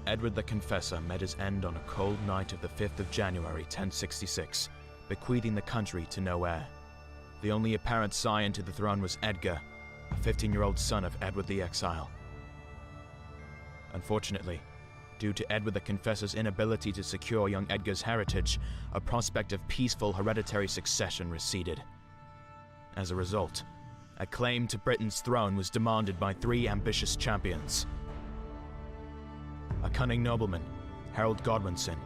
Edward the Confessor met his end on a cold night of the 5th of January 1066, bequeathing the country to no heir. The only apparent scion to the throne was Edgar, a 15-year-old son of Edward the Exile. Unfortunately, due to Edward the Confessor's inability to secure young Edgar's heritage, a prospect of peaceful hereditary succession receded. As a result, a claim to Britain's throne was demanded by 3 ambitious champions. A cunning nobleman, Harold Godwinson,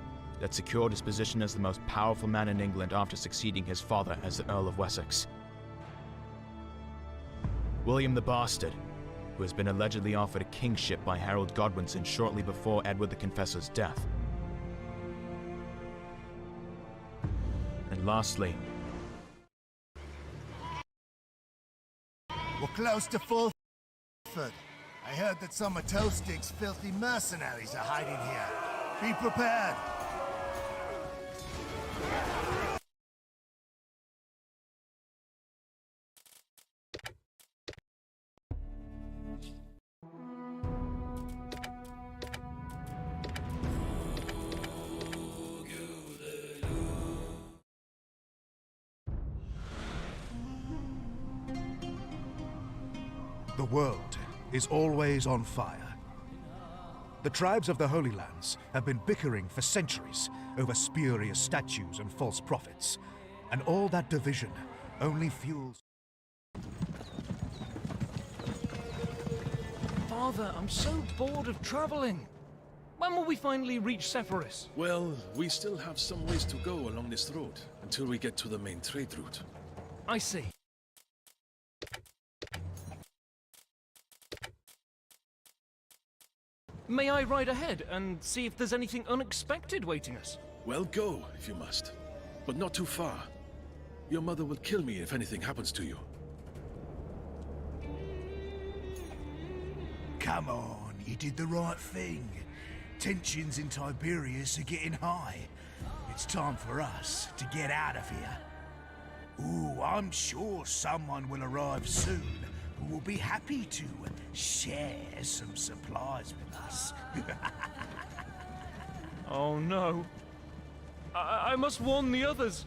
that secured his position as the most powerful man in England after succeeding his father as the Earl of Wessex. William the Bastard, who has been allegedly offered a kingship by Harold Godwinson shortly before Edward the Confessor's death. And lastly, we're close to Fulford. I heard that some of Toasting's filthy mercenaries are hiding here. Be prepared. The world is always on fire. The tribes of the Holy Lands have been bickering for centuries over spurious statues and false prophets, and all that division only fuels... Father, I'm so bored of traveling. When will we finally reach Sepphoris? Well, we still have some ways to go along this road, until we get to the main trade route. I see. May I ride ahead and see if there's anything unexpected waiting us? Well, go, if you must. But not too far. Your mother will kill me if anything happens to you. Come on, you did the right thing. Tensions in Tiberias are getting high. It's time for us to get out of here. Ooh, I'm sure someone will arrive soon who will be happy to share some supplies with us. Oh no. I must warn the others.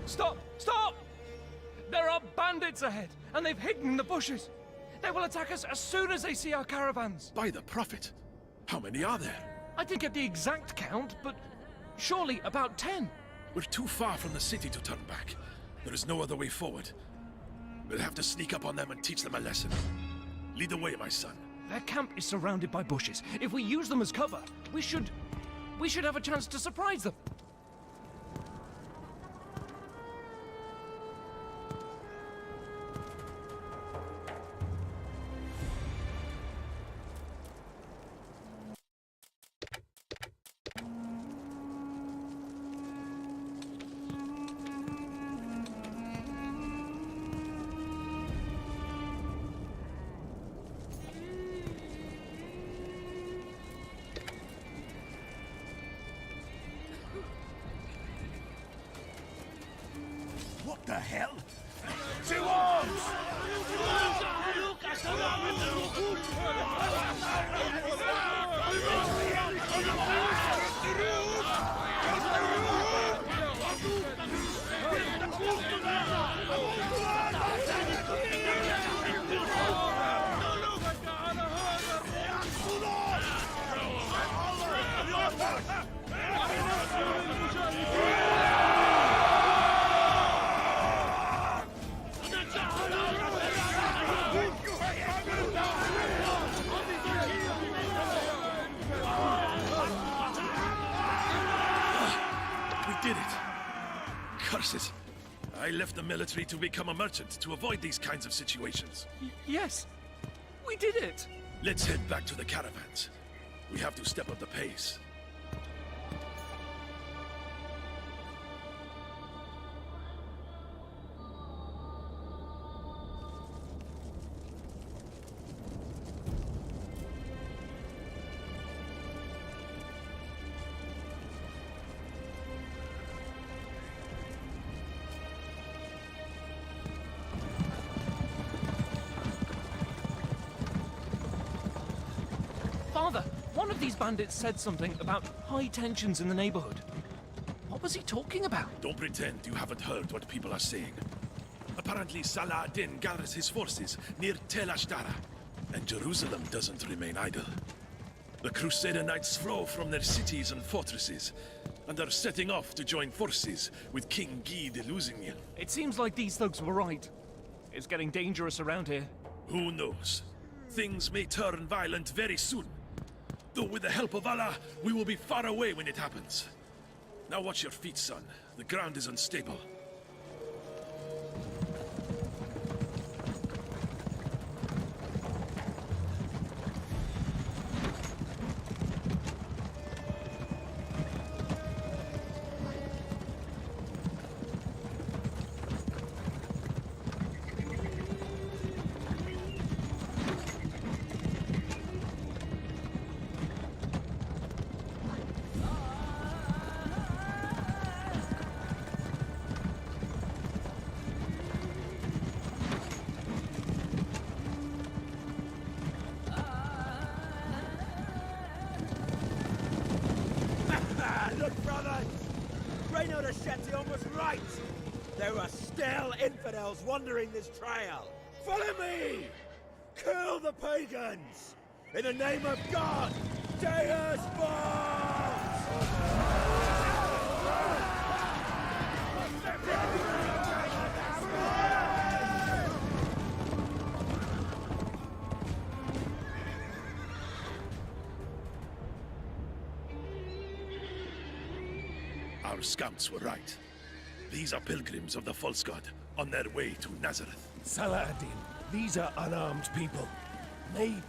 Stop! Stop! There are bandits ahead, and they've hidden in the bushes. They will attack us as soon as they see our caravans. By the Prophet! How many are there? I didn't get the exact count, but surely about 10. We're too far from the city to turn back. There is no other way forward. We'll have to sneak up on them and teach them a lesson. Lead the way, my son. Their camp is surrounded by bushes. If we use them as cover, we should have a chance to surprise them. What the hell? To arms! Did it! Curse it! I left the military to become a merchant to avoid these kinds of situations. Yes, we did it! Let's head back to the caravans. We have to step up the pace. Father, one One of these bandits said something about high tensions in the neighborhood. What was he talking about? Don't pretend you haven't heard what people are saying. Apparently Salah ad-Din gathers his forces near Tel Ashtara, and Jerusalem doesn't remain idle. The Crusader Knights flow from their cities and fortresses, and are setting off to join forces with King Guy de Lusignan. It seems like these thugs were right. It's getting dangerous around here. Who knows? Things may turn violent very soon. Though with the help of Allah, we will be far away when it happens. Now watch your feet, son. The ground is unstable. Look, brothers! Reino de Chatillon was right! There are still infidels wandering this trail! Follow me! Kill the pagans! In the name of God! Deus Our scouts were right. These are pilgrims of the false god, on their way to Nazareth. Salah ad-Din, these are unarmed people. Maybe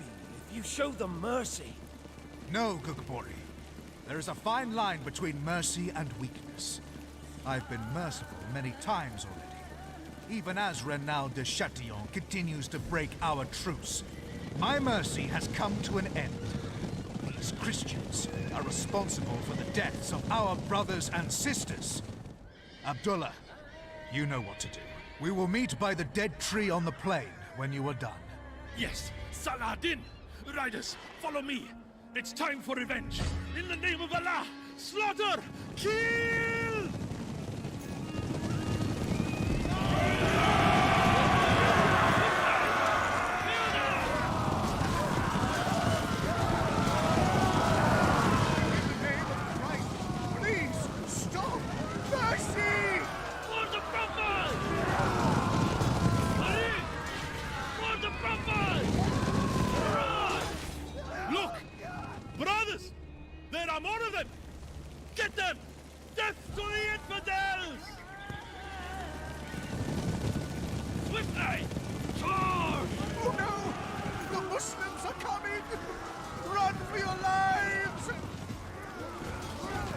if you show them mercy. No, Gugabori. There is a fine line between mercy and weakness. I've been merciful many times already, even as Renaud de Chatillon continues to break our truce. My mercy has come to an end. These Christians are responsible for the deaths of our brothers and sisters. Abdullah, you know what to do. We will meet by the dead tree on the plain when you are done. Yes, Salah ad-Din! Riders, follow me! It's time for revenge! In the name of Allah! Slaughter! Kill! Look! Brothers! There are more of them! Get them! Death to the infidels! Swiftly! Charge! Oh no! The Muslims are coming! Run for your lives!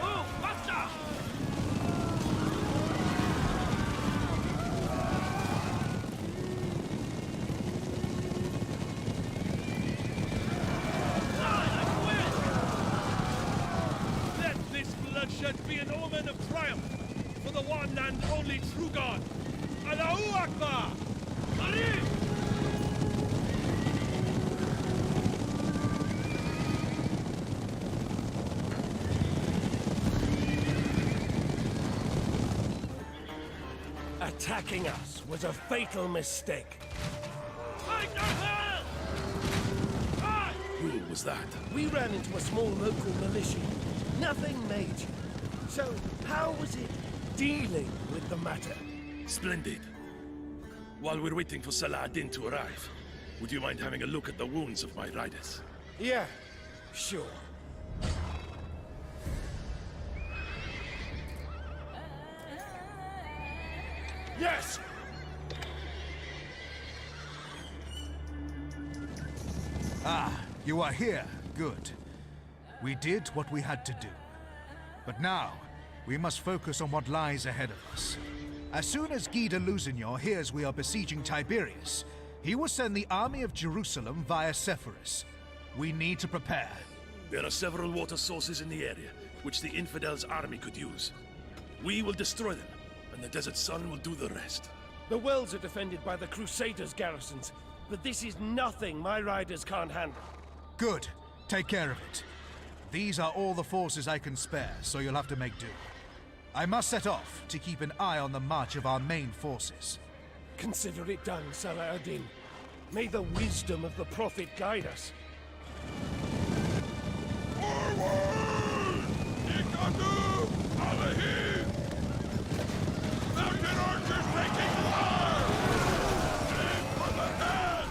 Oh, faster! Should be an omen of triumph for the one and only true God. Allahu Akbar! Kareem! Attacking us was a fatal mistake. Fight the hell! Who was that? We ran into a small local militia. Nothing major. So, how was it dealing with the matter? Splendid. While we're waiting for Salah ad-Din to arrive, would you mind having a look at the wounds of my riders? Yeah, sure. Yes! Ah, you are here. Good. We did what we had to do. But now, we must focus on what lies ahead of us. As soon as Guy de Lusignan hears we are besieging Tiberias, he will send the army of Jerusalem via Sepphoris. We need to prepare. There are several water sources in the area, which the infidels' army could use. We will destroy them, and the Desert Sun will do the rest. The wells are defended by the Crusaders' garrisons, but this is nothing my riders can't handle. Good. Take care of it. These are all the forces I can spare, so you'll have to make do. I must set off to keep an eye on the march of our main forces. Consider it done, Saladin. May the wisdom of the Prophet guide us. Forward! Ikadu! Alahim! Mountain archers taking fire! Aim for the head!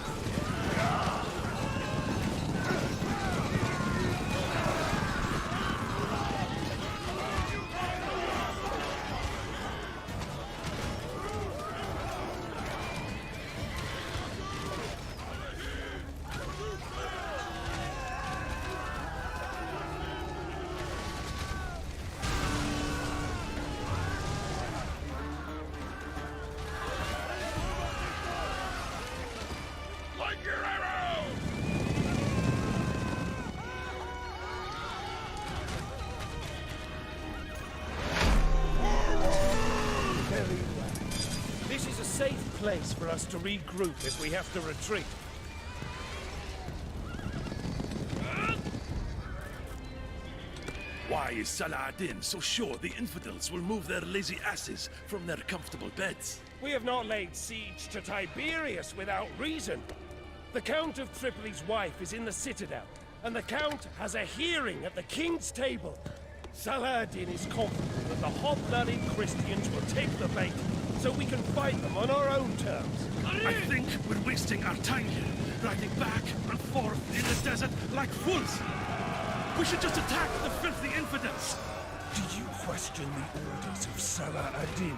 Like your arrow! Very well. This is a safe place for us to regroup if we have to retreat. Why is Saladin so sure the infidels will move their lazy asses from their comfortable beds? We have not laid siege to Tiberius without reason. The Count of Tripoli's wife is in the citadel, and the Count has a hearing at the king's table. Saladin is confident that the hot-blooded Christians will take the bait, so we can fight them on our own terms. I think we're wasting our time here, riding back and forth in the desert like fools. We should just attack the filthy infidels. Do you question the orders of Saladin?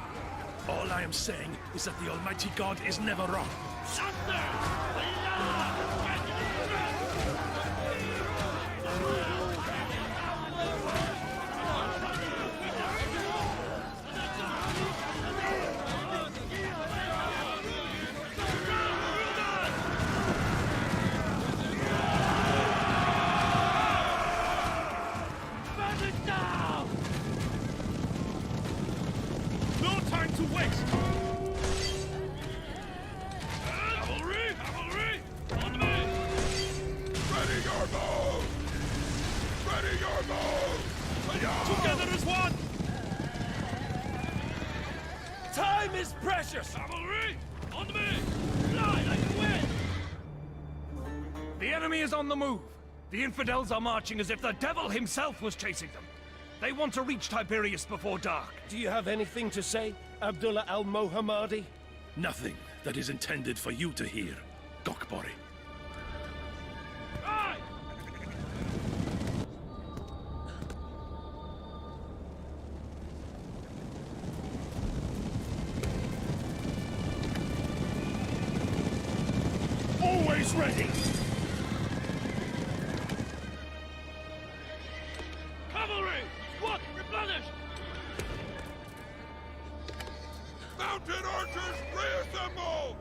All I am saying is that the Almighty God is never wrong. No time to waste! Cavalry! Cavalry! On me! Ready your bow! Ready your bow! Together as one! Time is precious! Cavalry! On me! Fly like the wind! The enemy is on the move. The infidels are marching as if the devil himself was chasing them. They want to reach Tiberius before dark. Do you have anything to say, Abdullah al-Mohammadi? Nothing that is intended for you to hear, Gokbori. Aye! Always ready! Cavalry! What? Replenished! Mounted archers, reassemble!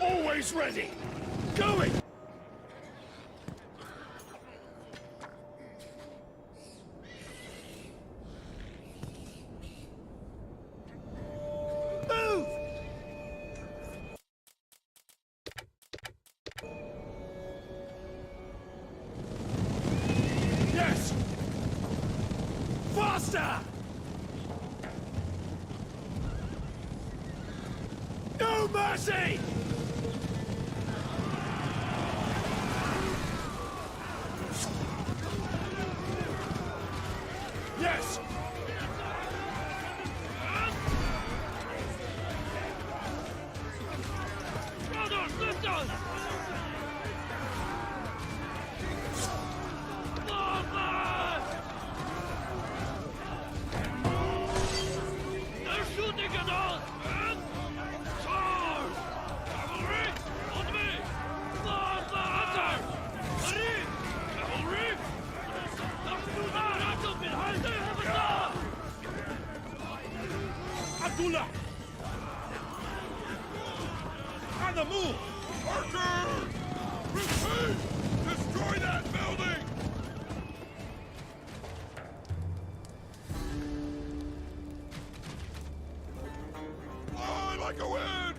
Always ready! Going! Move! Yes! Faster! No mercy! Yes! Brothers, listen! They're shooting at us! Charge! Cavalry! On me! Answer! Hurry! Cavalry! Battle behind! They have a dog! Abdullah! On the move! Archer! Retreat! Destroy that building! Fly like a wind!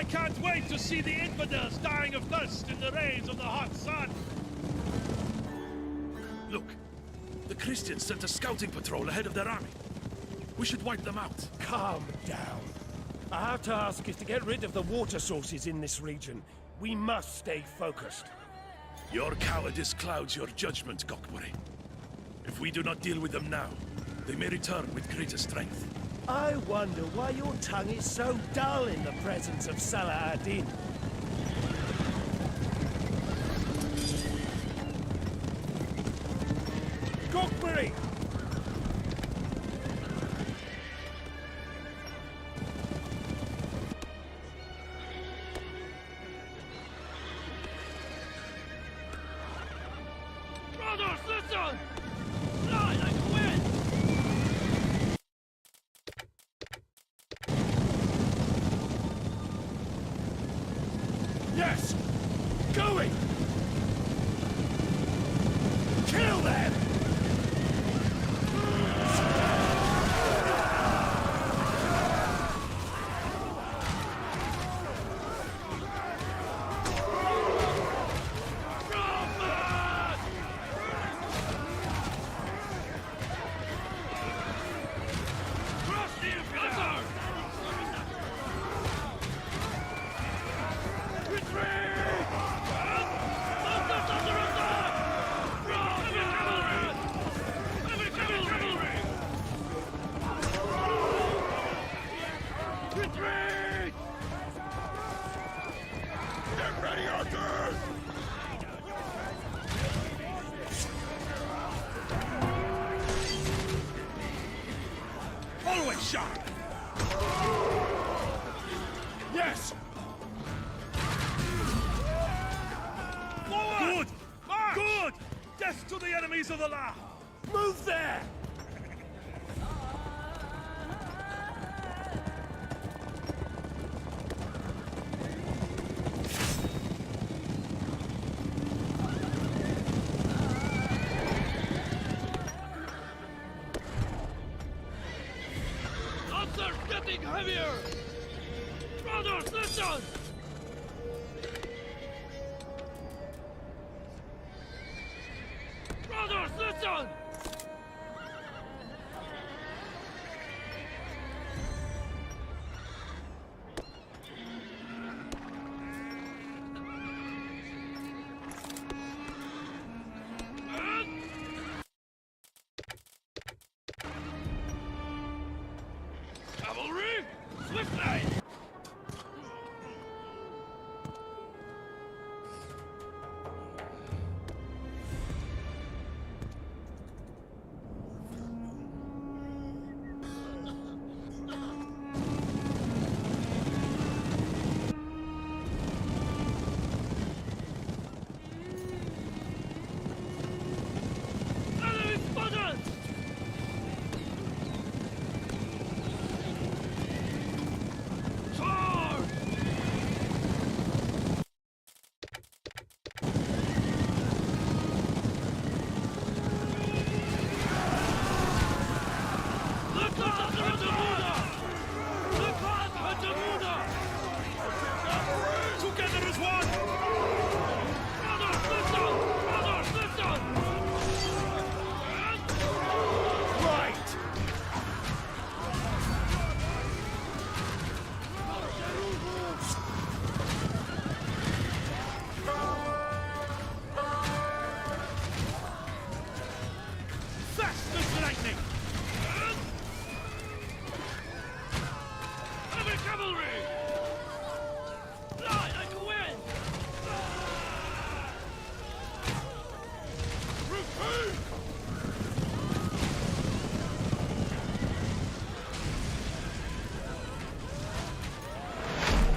I can't wait to see the infidels dying of thirst in the rays of the hot sun! Look, the Christians sent a scouting patrol ahead of their army. We should wipe them out. Calm down. Our task is to get rid of the water sources in this region. We must stay focused. Your cowardice clouds your judgment, Gokburi. If we do not deal with them now, they may return with greater strength. I wonder why your tongue is so dull in the presence of Salah ad-Din. Gokburi! Brothers, listen! Lie like a wind! Yes! Going! Kill them! Always sharp! Yes! Forward! Good! March! Good! Death to the enemies of the law! Move there! Odds are getting heavier! Brothers, listen! Brothers, listen! Cavalry, swiftly! Enemy spotted! Charge! Look at the Muda! Look at the Muda! Together as one! Brothers, listen! Brothers, listen! Right! Fast as lightning! Heavy cavalry! Fly like a wind! Retreat!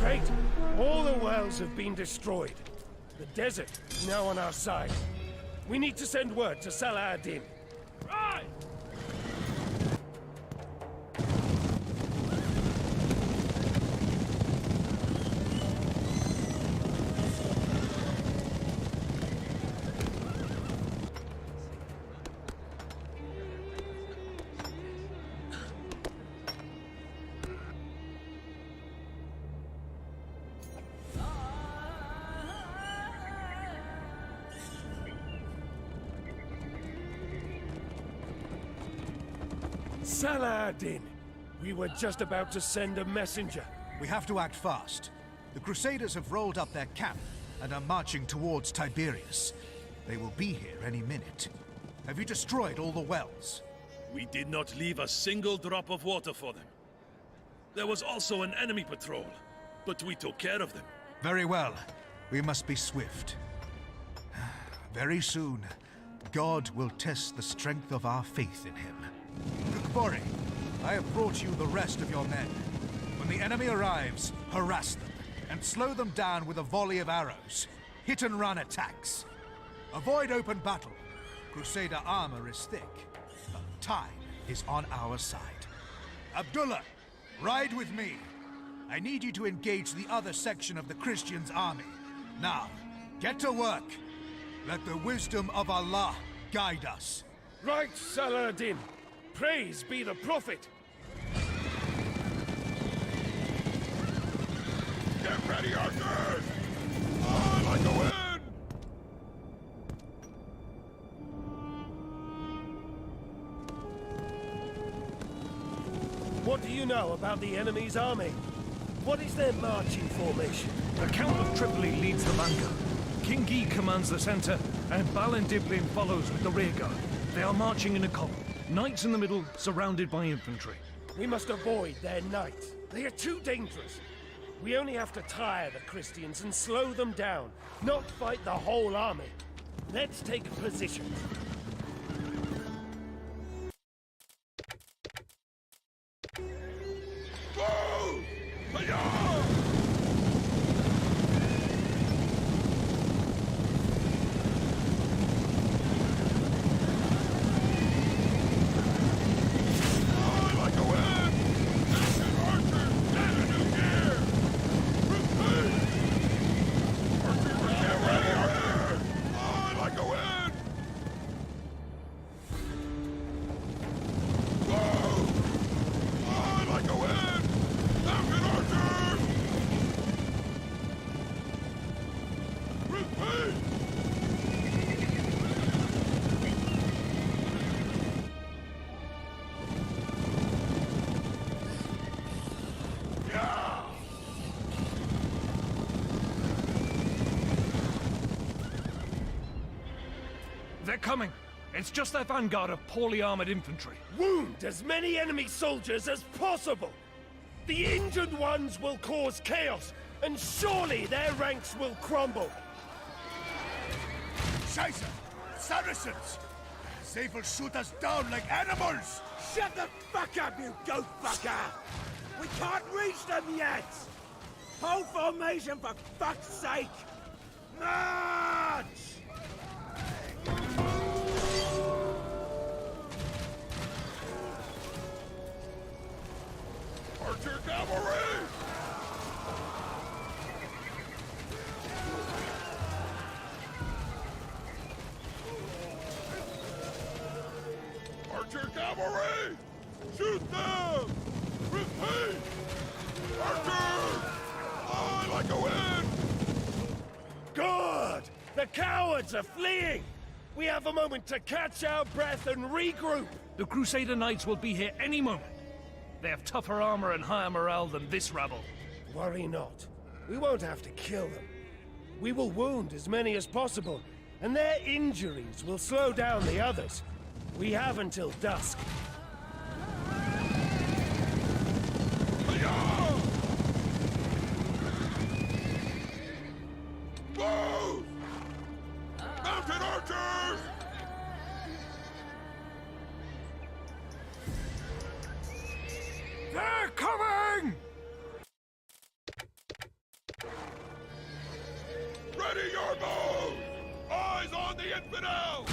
Great! All the wells have been destroyed. The desert is now on our side. We need to send word to Salah ad-Din. Right! Saladin! We were just about to send a messenger. We have to act fast. The Crusaders have rolled up their camp and are marching towards Tiberias. They will be here any minute. Have you destroyed all the wells? We did not leave a single drop of water for them. There was also an enemy patrol, but we took care of them. Very well. We must be swift. Very soon, God will test the strength of our faith in him. Kukbori, I have brought you the rest of your men. When the enemy arrives, harass them, and slow them down with a volley of arrows. Hit-and-run attacks. Avoid open battle. Crusader armor is thick, but time is on our side. Abdullah, ride with me. I need you to engage the other section of the Christians' army. Now, get to work. Let the wisdom of Allah guide us. Right, Saladin. Praise be the Prophet. Get ready, archers! I like to win! What do you know about the enemy's army? What is their marching formation? The Count of Tripoli leads the vanguard. King Guy commands the center, and Balin Diblin follows with the rear guard. They are marching in a column. Knights in the middle, surrounded by infantry. We must avoid their knights. They are too dangerous. We only have to tire the Christians and slow them down, not fight the whole army. Let's take positions. They're coming. It's just their vanguard of poorly armored infantry. Wound as many enemy soldiers as possible! The injured ones will cause chaos, and surely their ranks will crumble! Scheiße! Saracens! They will shoot us down like animals! Shut the fuck up, you goat fucker! We can't reach them yet! Hold formation for fuck's sake! March! Archer cavalry! Archer cavalry! Shoot them! Repeat! Archers! I like to win! Good! The cowards are fleeing! We have a moment to catch our breath and regroup! The Crusader Knights will be here any moment. They have tougher armor and higher morale than this rabble. Worry not. We won't have to kill them. We will wound as many as possible, and their injuries will slow down the others. We have until dusk. Bows! Mounted archers! They're coming! Ready your bows! Eyes on the infidel!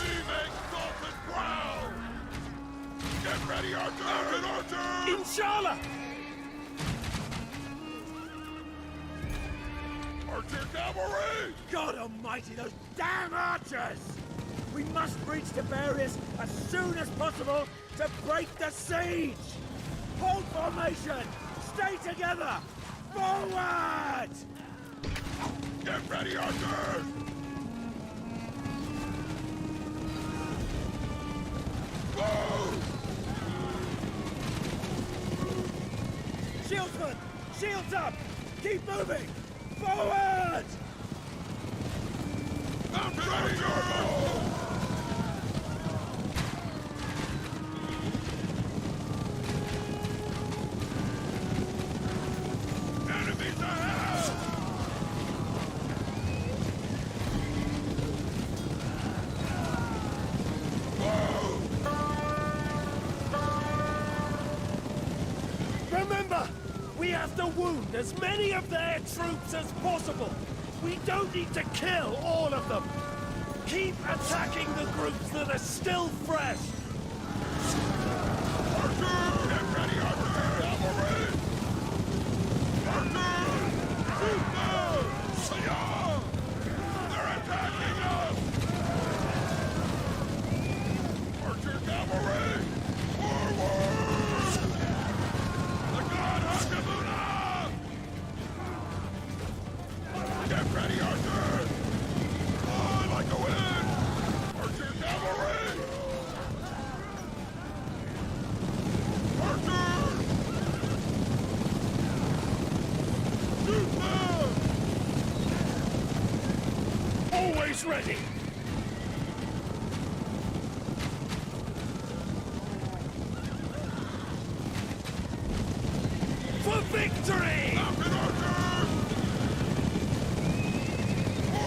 Leave exalted ground! Get ready, archers! Mounted archers! Inshallah! Archer cavalry! God almighty, those damn archers! We must reach Tiberias as soon as possible to break the siege! Hold formation! Stay together! Forward! Get ready, Arthur! Whoa! Shieldsman! Shields up! Keep moving! Forward! Mountain Archer! Enemies ahead! Remember, we have to wound as many of their troops as possible. We don't need to kill all of them. Keep attacking the groups that are still fresh. Archer! Get ready, Archer! Cavalry! Archer! Shoot them! Yeah! They're attacking us! Archer cavalry! Forward! The god Hakabuna! Get ready, Archer! I like a win! Archer cavalry! Archer! Shoot them! Always ready. For victory! Mountain Archer!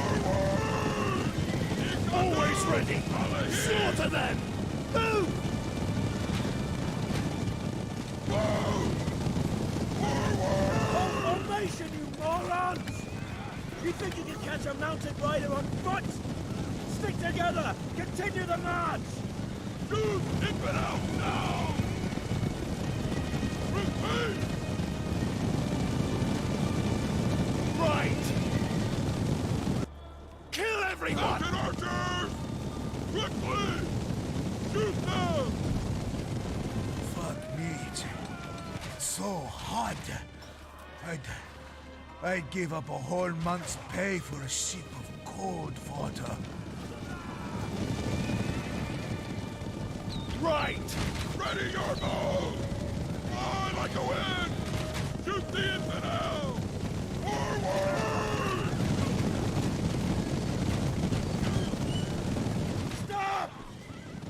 Forward! Always ready. Slaughter them. Move! Hold formation, you morons! You think you can catch a mounted rider on foot? Stick together! Continue the march! Shoot infidels now! Retreat! Right! Kill everyone! Mountain archers! Quickly! Shoot them! Fuck me. It's so hot. I'd give up a whole month's pay for a sip of cold water. Right! Ready your bow! I like a win! Shoot the infidel! Forward! Stop!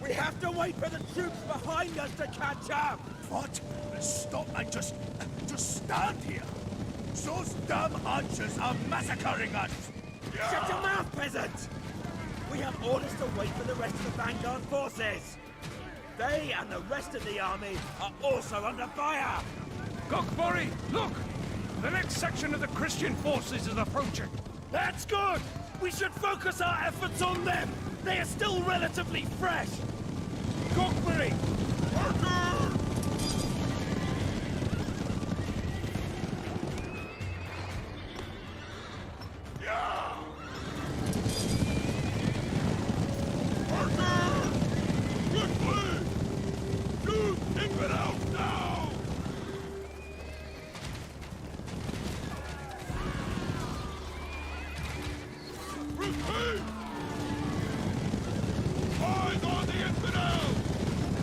We have to wait for the troops behind us to catch up! What? Stop and just stand here. Those damn archers are massacring us. Shut your mouth, peasant! We have orders to wait for the rest of the Vanguard forces! They and the rest of the army are also under fire! Gokbori, look! The next section of the Christian forces is approaching. That's good! We should focus our efforts on them! They are still relatively fresh! Cockbury! Archer! Yeah! Archer! Quickly! Shoot infidels now! Retreat! Eyes on the infidels!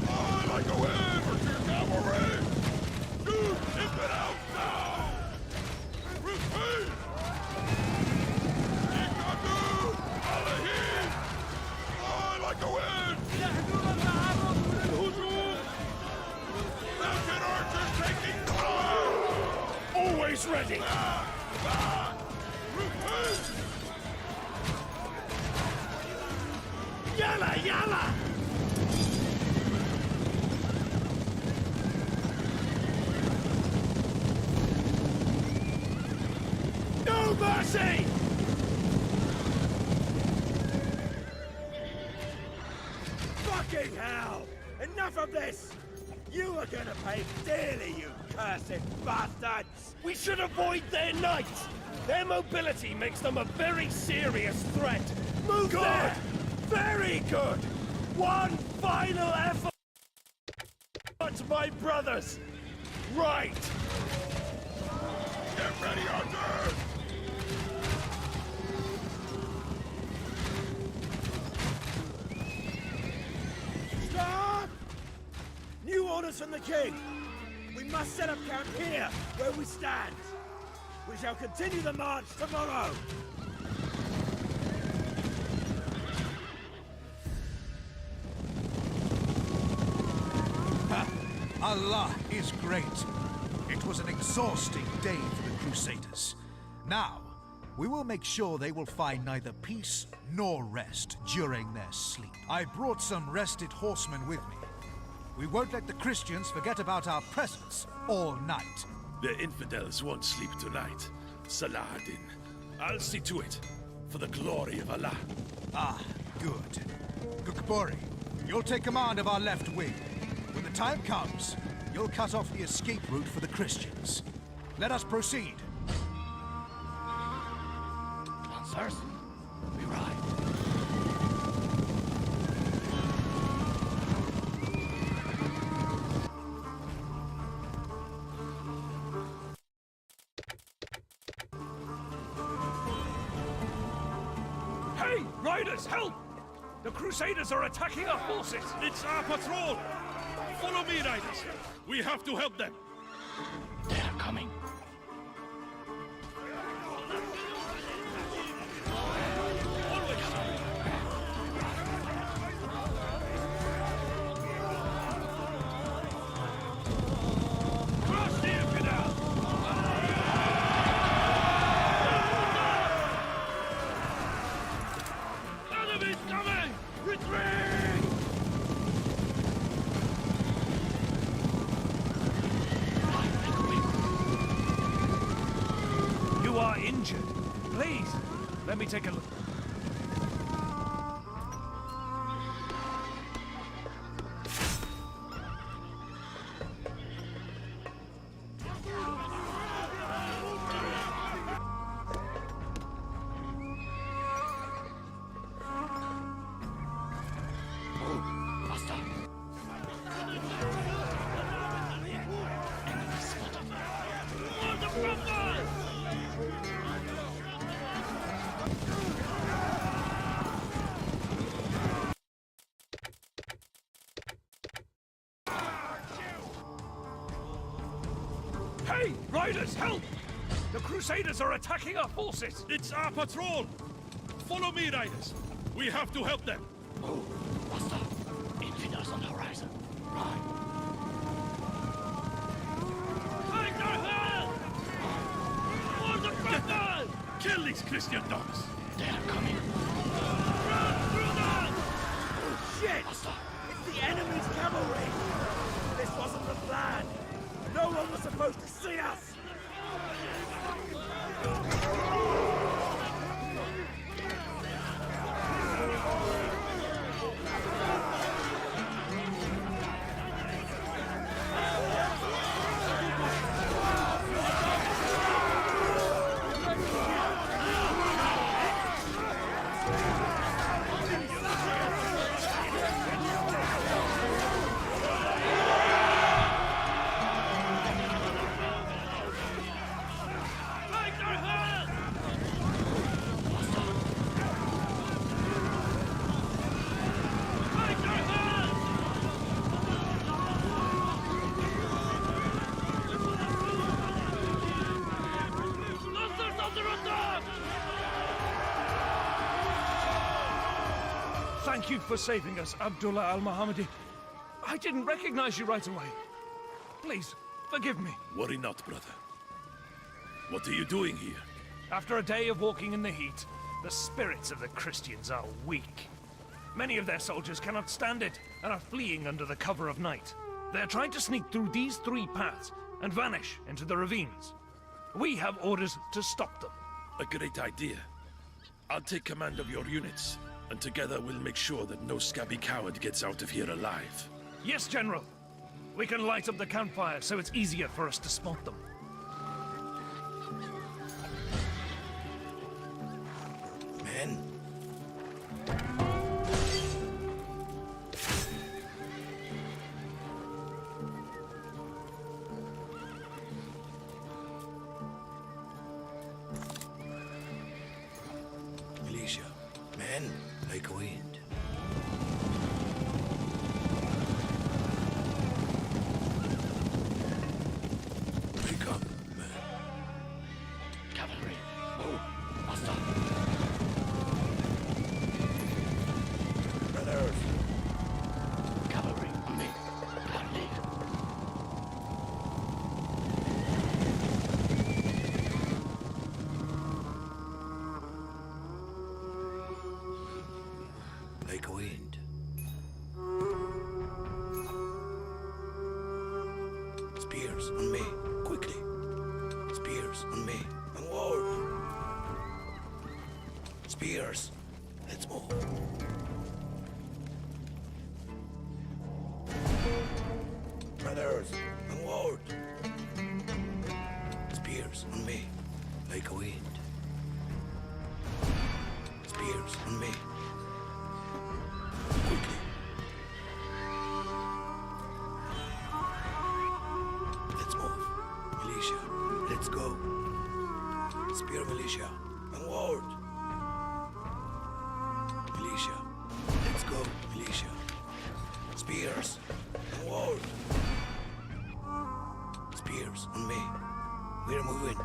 I like a win! Archer cavalry! Shoot infidels now! Retreat! Ikadu! Alahid! I like a win! Mountain archers taking fire! Always ready! Retreat! Yalla, yalla! No mercy! Fucking hell! Enough of this! You are gonna pay dearly, you cursed bastards! We should avoid their knights! Their mobility makes them a very serious threat! Move Good! there! Very good! One final effort, my brothers! Right! Get ready, Archer! orders from the king. We must set up camp here, where we stand. We shall continue the march tomorrow. Allah is great. It was an exhausting day for the Crusaders. Now, we will make sure they will find neither peace nor rest during their sleep. I brought some rested horsemen with me. We won't let the Christians forget about our presence all night. The infidels won't sleep tonight, Saladin. I'll see to it, for the glory of Allah. Ah, good. Gukbori, you'll take command of our left wing. When the time comes, you'll cut off the escape route for the Christians. Let us proceed. Lancers, we ride. Hey, riders, help! The Crusaders are attacking our forces! It's our patrol! Follow me, riders! We have to help them! They are coming. Cross the infidel! Enemies coming! Retreat! You are injured. Please, let me take a look. Master. Enemy spotted. Hey, riders, help! The Crusaders are attacking our forces! It's our patrol! Follow me, riders! We have to help them! Master. Infidels on the horizon. Ride. Kill these Christian dogs! They are coming. Shit! Master. It's the enemy's cavalry! This wasn't the plan! No one was supposed to see us! Thank you for saving us, Abdullah al-Muhammadi. I didn't recognize you right away. Please, forgive me. Worry not, brother. What are you doing here? After a day of walking in the heat, the spirits of the Christians are weak. Many of their soldiers cannot stand it and are fleeing under the cover of night. They're trying to sneak through these three paths and vanish into the ravines. We have orders to stop them. A great idea. I'll take command of your units, and together we'll make sure that no scabby coward gets out of here alive. Yes, General. We can light up the campfire so it's easier for us to spot them. Men. Militia. Men, like wind. Spears on me, quickly. Spears on me, onward. Spears, let's move. Brothers, onward. Spears on me, like a wind. Spears on me. Quickly. Let's move. Militia, let's go. Spear militia, onward. Militia, let's go, militia. Spears, onward. Spears on me. We're moving.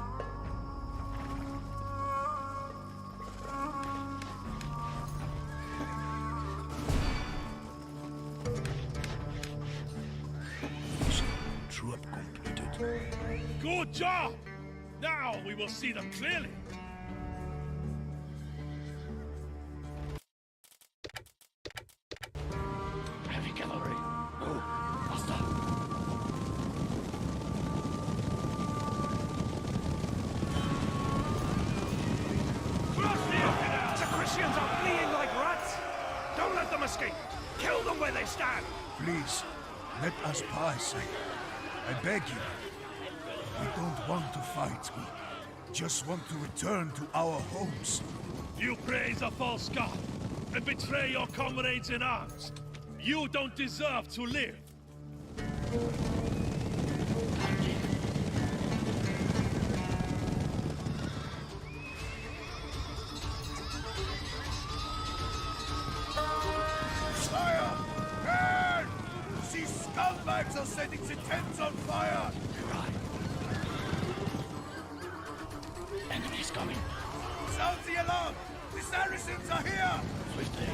Troop completed. Good job! Now we will see them clearly. Heavy cavalry. Move. Faster. The Christians are fleeing like rats! Don't let them escape! Kill them where they stand! Please, let us pass. I beg you. We don't want to fight. We just want to return to our homes. You praise a false god and betray your comrades in arms. You don't deserve to live. Fire! Burn! These scumbags are setting the tents on fire! Right. Enemy is coming. Sound the alarm! The Saracens are here! Swiftly.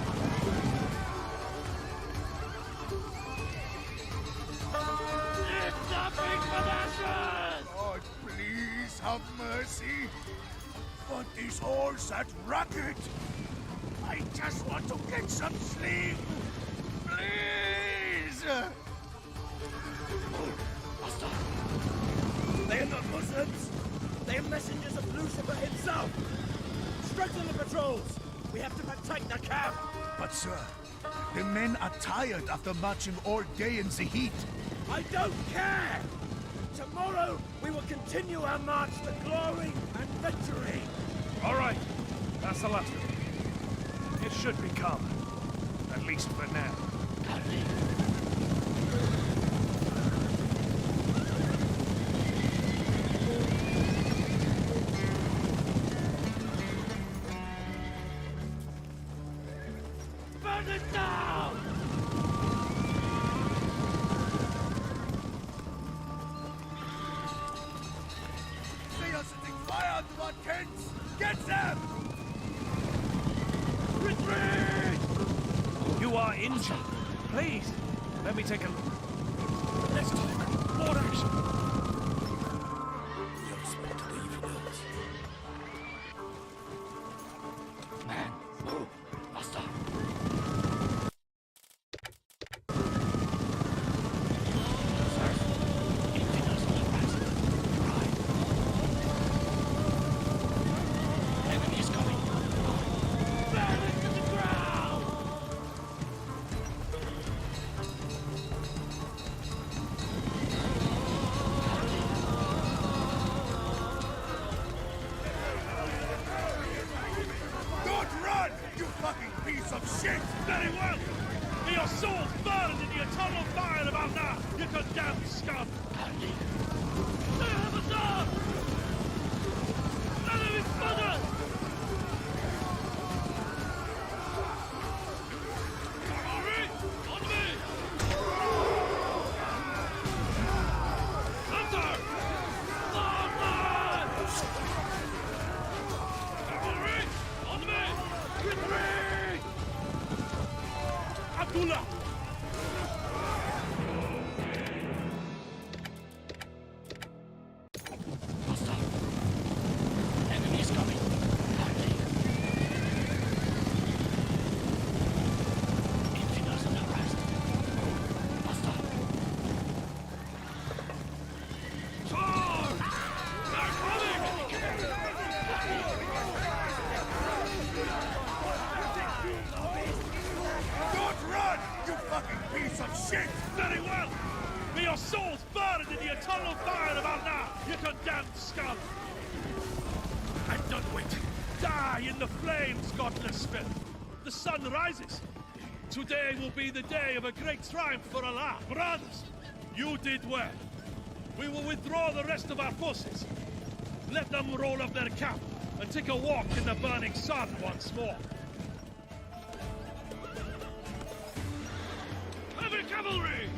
It's a big possession! God, please have mercy! What is all that racket? I just want to get some sleep! Please! Faster. They are not Muslims. They are messengers of Lucifer himself. Strengthen the patrols. We have to protect the camp. But sir, the men are tired after marching all day in the heat. I don't care. Tomorrow we will continue our march to glory and victory. All right, that's the last of it. It should be calm, at least for now. Hardly. Burn it down! They are setting fire to our tents! Get them! Retreat! You are injured. Please, let me take a look. Let's talk. More action. We have spotted the infidels. Man, move. Faster. Sirs, infidels on the horizon. Right. Enemy is coming. Burn it to the ground! Very well! May your souls burn in the eternal fire of Allah, you condemned scum! I'm done waiting. Die in the flames, godless filth! The sun rises. Today will be the day of a great triumph for Allah. Brothers, you did well. We will withdraw the rest of our forces. Let them roll up their camp and take a walk in the burning sun once more. Heavy cavalry!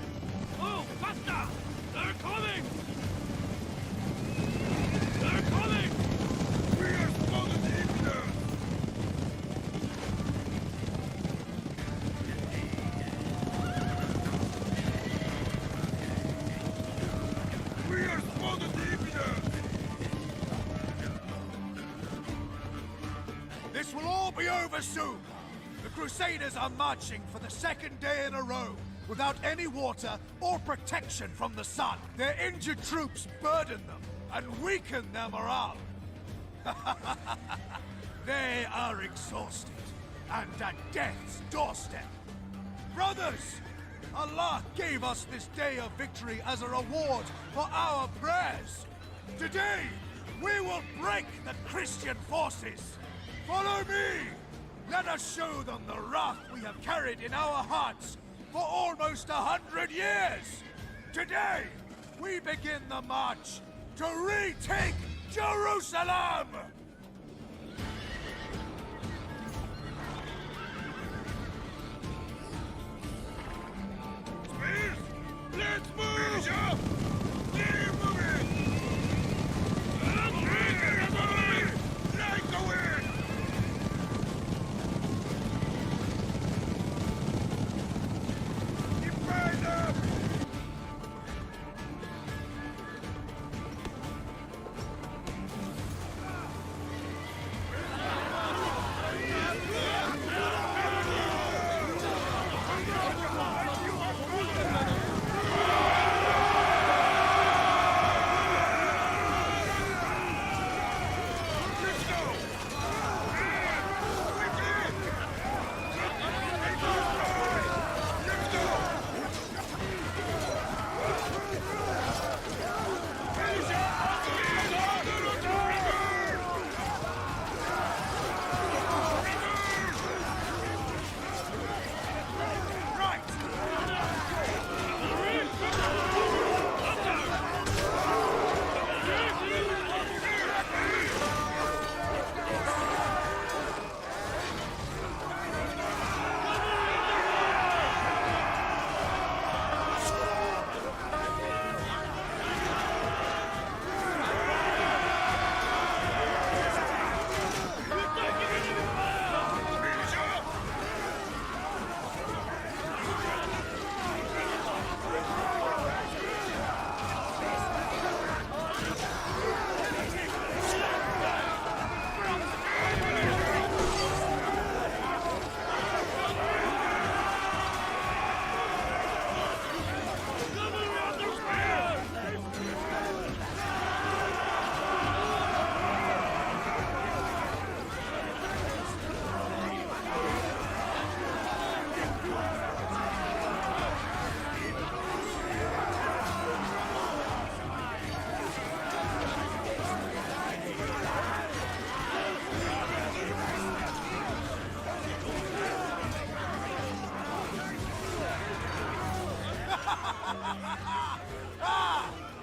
Oh, faster! They're coming! They're coming! We are spotted the infidels! We are spotted the infidels! This will all be over soon. The Crusaders are marching for the second day in a row, without any water or protection from the sun. Their injured troops burden them and weaken their morale. They are exhausted and at death's doorstep. Brothers, Allah gave us this day of victory as a reward for our prayers. Today, we will break the Christian forces. Follow me! Let us show them the wrath we have carried in our hearts for almost 100 years! Today, we begin the march to retake Jerusalem! Spears! Let's move! Keep moving! Like the wind!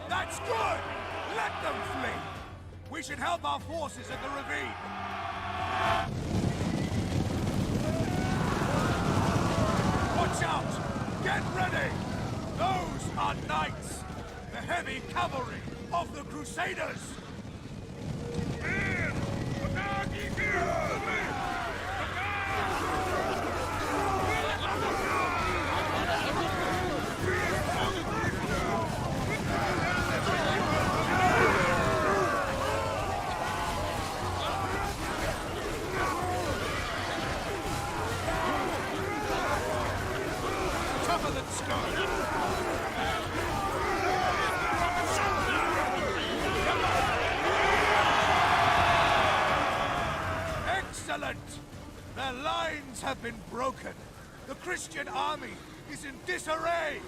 That's good! Let them flee! We should help our forces at the ravine! Watch out! Get ready! Those are knights! The heavy cavalry of the Crusaders! Tougher than stone! Excellent! Their lines have been broken. The Christian army is in disarray.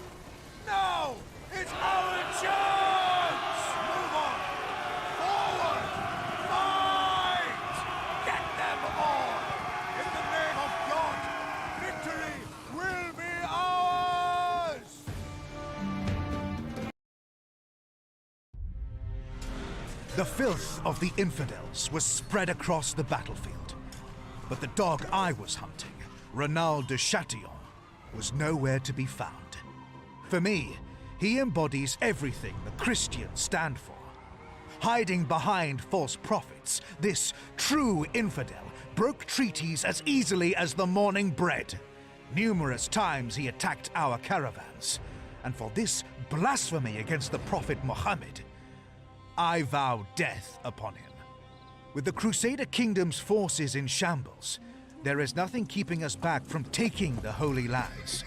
The filth of the infidels was spread across the battlefield. But the dog I was hunting, Renald de Chatillon, was nowhere to be found. For me, he embodies everything the Christians stand for. Hiding behind false prophets, this true infidel broke treaties as easily as the morning bread. Numerous times he attacked our caravans, and for this blasphemy against the Prophet Muhammad, I vow death upon him. With the Crusader Kingdom's forces in shambles, there is nothing keeping us back from taking the Holy Lands.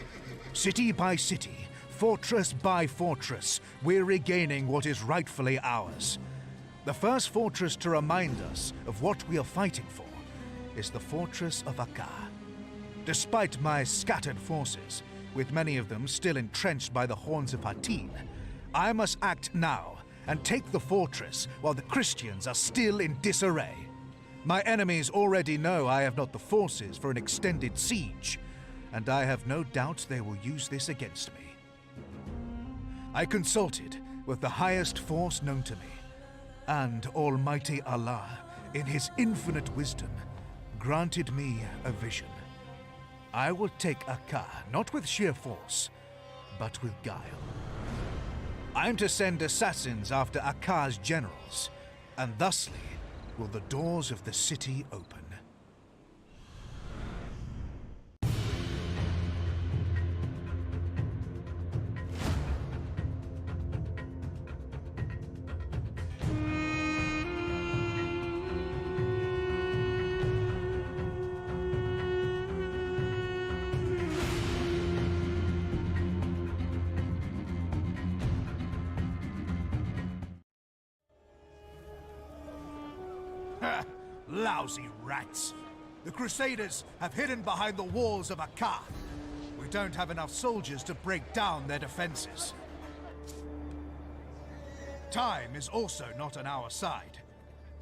City by city, fortress by fortress, we're regaining what is rightfully ours. The first fortress to remind us of what we are fighting for is the fortress of Akkar. Despite my scattered forces, with many of them still entrenched by the horns of Hattin, I must act now and take the fortress while the Christians are still in disarray. My enemies already know I have not the forces for an extended siege, and I have no doubt they will use this against me. I consulted with the highest force known to me, and Almighty Allah, in His infinite wisdom, granted me a vision. I will take Akkar, not with sheer force, but with guile. I'm to send assassins after Akkar's generals, and thusly will the doors of the city open. Lousy rats. The Crusaders have hidden behind the walls of Akkar. We don't have enough soldiers to break down their defenses. Time is also not on our side.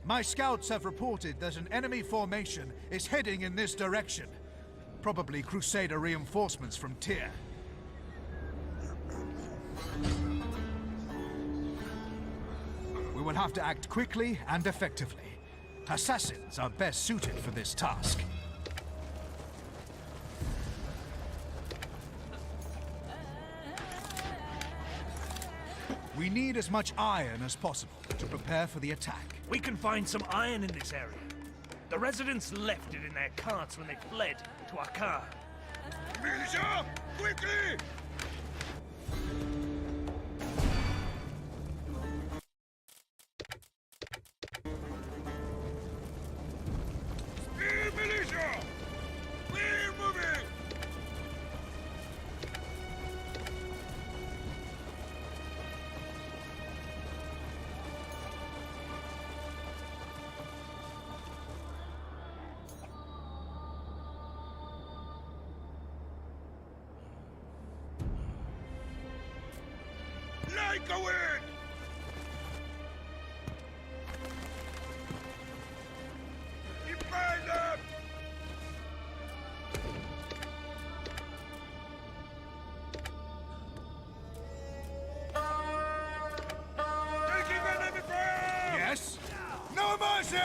My scouts have reported that an enemy formation is heading in this direction. Probably Crusader reinforcements from Tyr. We will have to act quickly and effectively. Assassins are best suited for this task. We need as much iron as possible to prepare for the attack. We can find some iron in this area. The residents left it in their carts when they fled to Akkar. Militia! Quickly! Spear militia! We're moving! Like a wind! Keep behind them! Taking enemy fire! Yes? No mercy!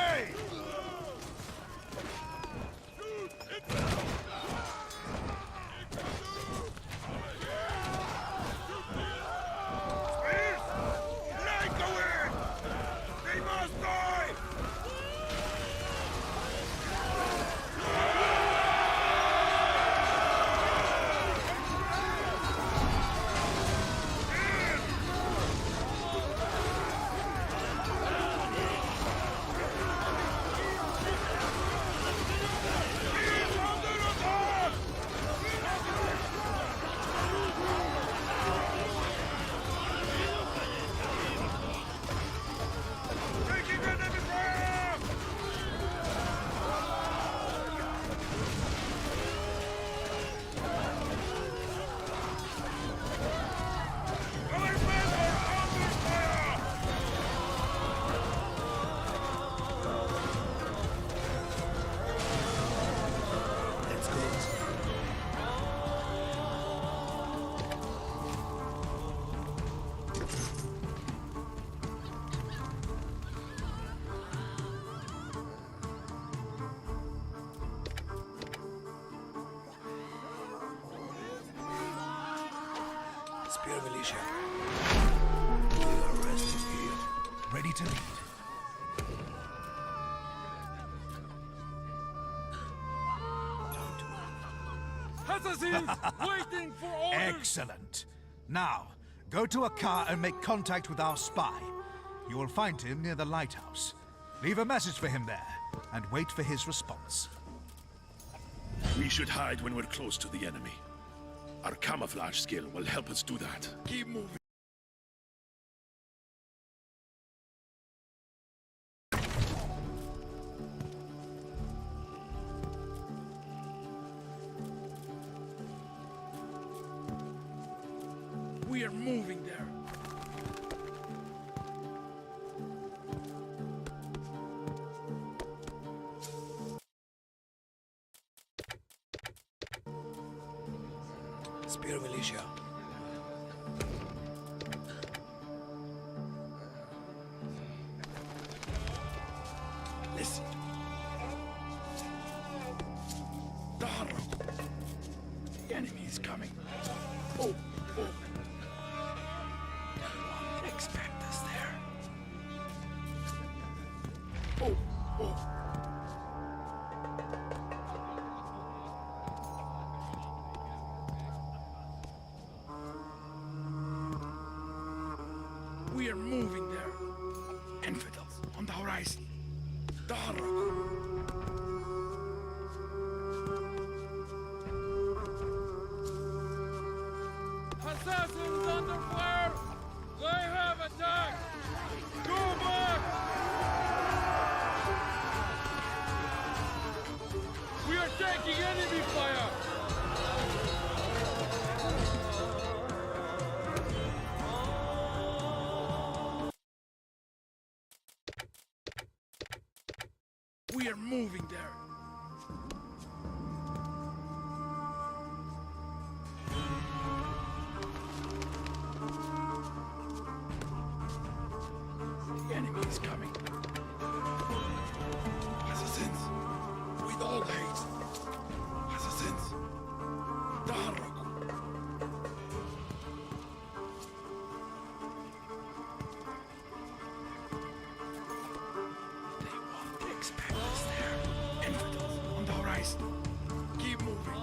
Spears! Spear militia. We are resting here. Ready to lead. Assassins! Waiting for orders! Excellent. Now, go to a car and make contact with our spy. You will find him near the lighthouse. Leave a message for him there, and wait for his response. We should hide when we're close to the enemy. Our camouflage skill will help us do that. Keep moving. We are moving there. Spear militia. Listen. Darrow. The enemy is coming. Oh, oh. Expect us there. Oh, oh. We are moving there. Infidels on the horizon. Darrow. Assassins under fire! They have attacked! Go back! We are taking enemy fire! We are moving there. The enemy is coming. Assassins! With all haste! Assassins! Darrow! They won't expect us there. Infidels on the horizon. Keep moving.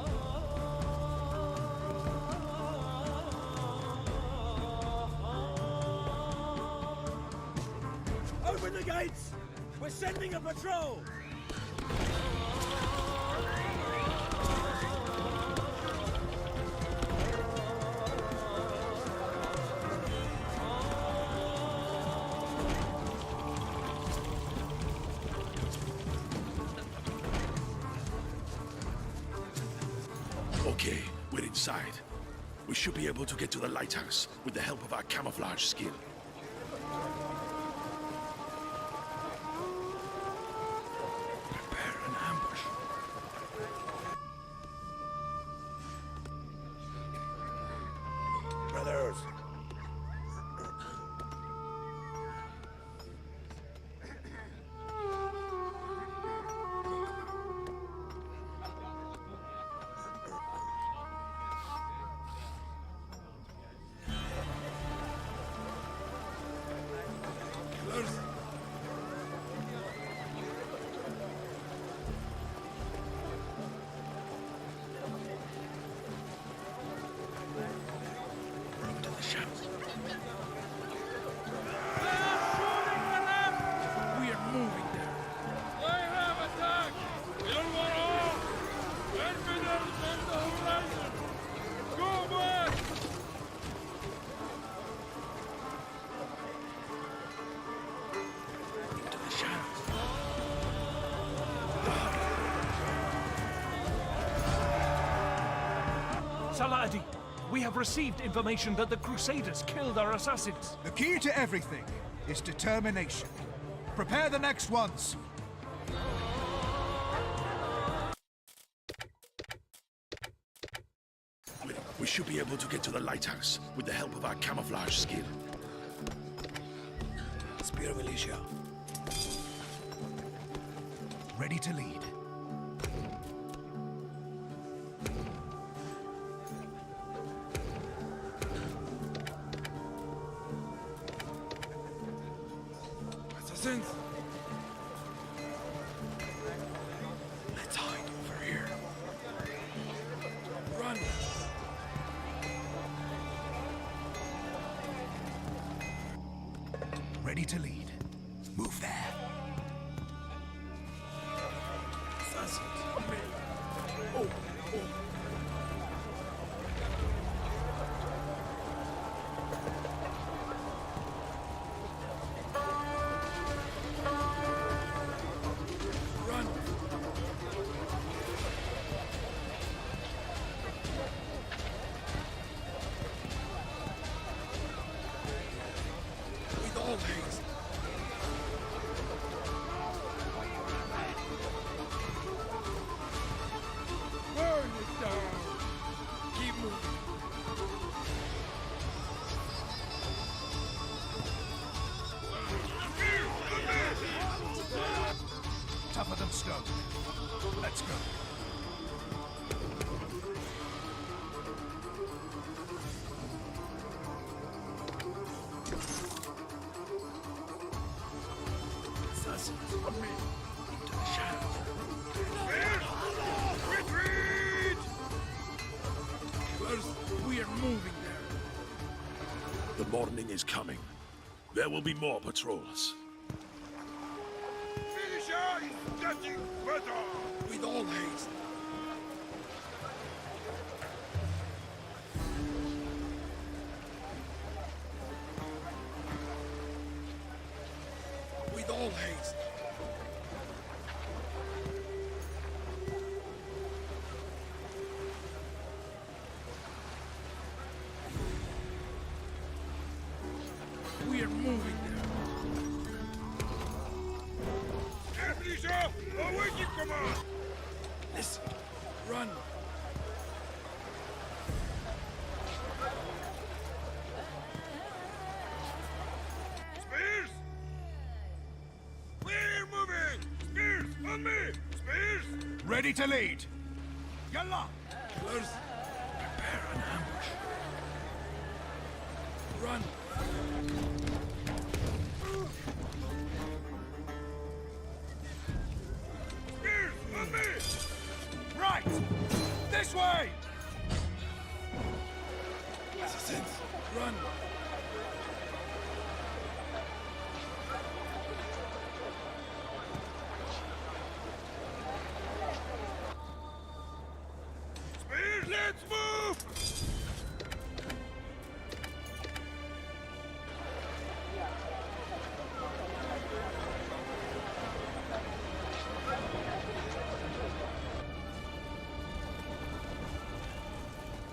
Open the gates! We're sending a patrol! Okay, we're inside. We should be able to get to the lighthouse with the help of our camouflage skill. Prepare an ambush. Brothers! Run to the shadows. We are moving there. They have attacked! Il Wara! Infidels on the horizon! Go back! Into the shadows. Saladin, we have received information that the Crusaders killed our assassins. The key to everything is determination. Prepare the next ones. We should be able to get to the lighthouse with the help of our camouflage skill. Spear militia. Ready to lead. Assassins! Let's hide over here. Run! Ready to lead. Move there. Assassins! Oh! Run! With all haste! Burn it down! Keep moving! Tougher than stone. Let's go. Assassins on me! Into the shadows! Retreat! First, we are moving there. The morning is coming. There will be more patrols. Finisher is getting better! With all haste. With all haste. We are moving there. Finisher, awaiting command! Listen. Run. Spears! We're moving! Spears, on me! Spears! Ready to lead! Yalla! First, prepare an ambush. Run. Spears, on me! Right! This way! Assassins, run. Spears, let's move!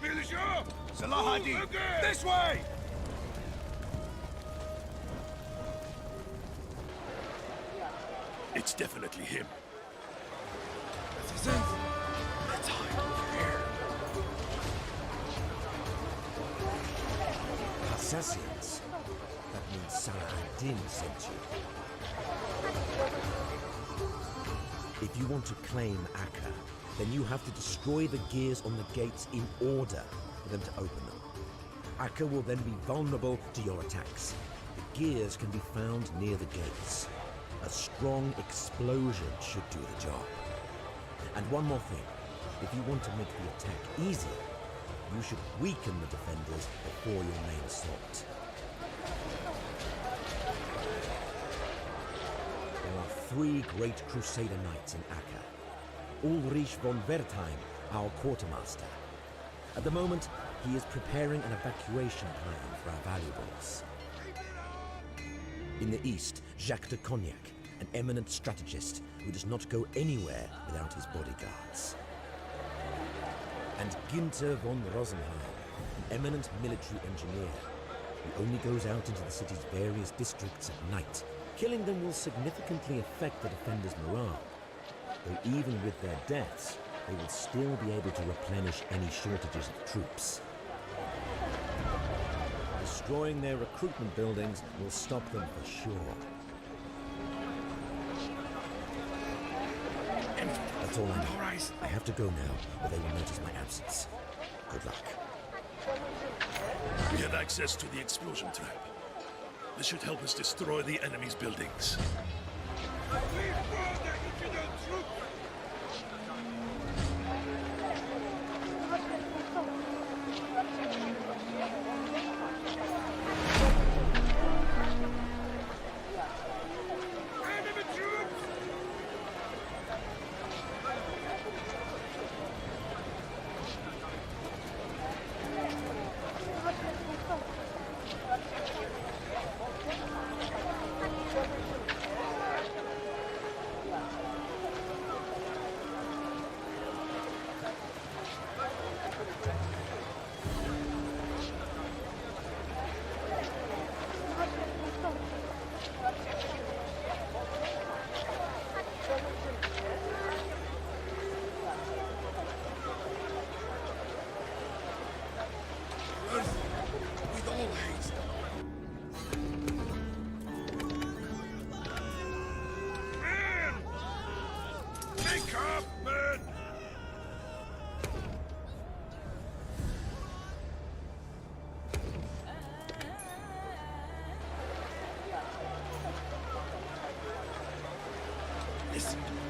Finisher! Salahadin, Move again! this way! It's definitely him. Assassins, let's hide over here. Assassins? That means Salah-ad-Din sent you. If you want to claim Akka, then you have to destroy the gears on the gates in order for them to open them. Akka will then be vulnerable to your attacks. The gears can be found near the gates. A strong explosion should do the job. And one more thing. If you want to make the attack easier, you should weaken the defenders before your main assault. There are 3 great Crusader knights in Akka. Ulrich von Wertheim, our quartermaster. At the moment, he is preparing an evacuation plan for our valuables. In the east, Jacques de Cognac, an eminent strategist who does not go anywhere without his bodyguards. And Günther von Rosenheim, an eminent military engineer who only goes out into the city's various districts at night. Killing them will significantly affect the defenders' morale, though even with their deaths, they will still be able to replenish any shortages of troops. Destroying their recruitment buildings will stop them for sure. That's all I know. I have to go now, or they will notice my absence. Good luck. We have access to the explosion trap. This should help us destroy the enemy's buildings. With all haste. Men! Make up, men! Listen.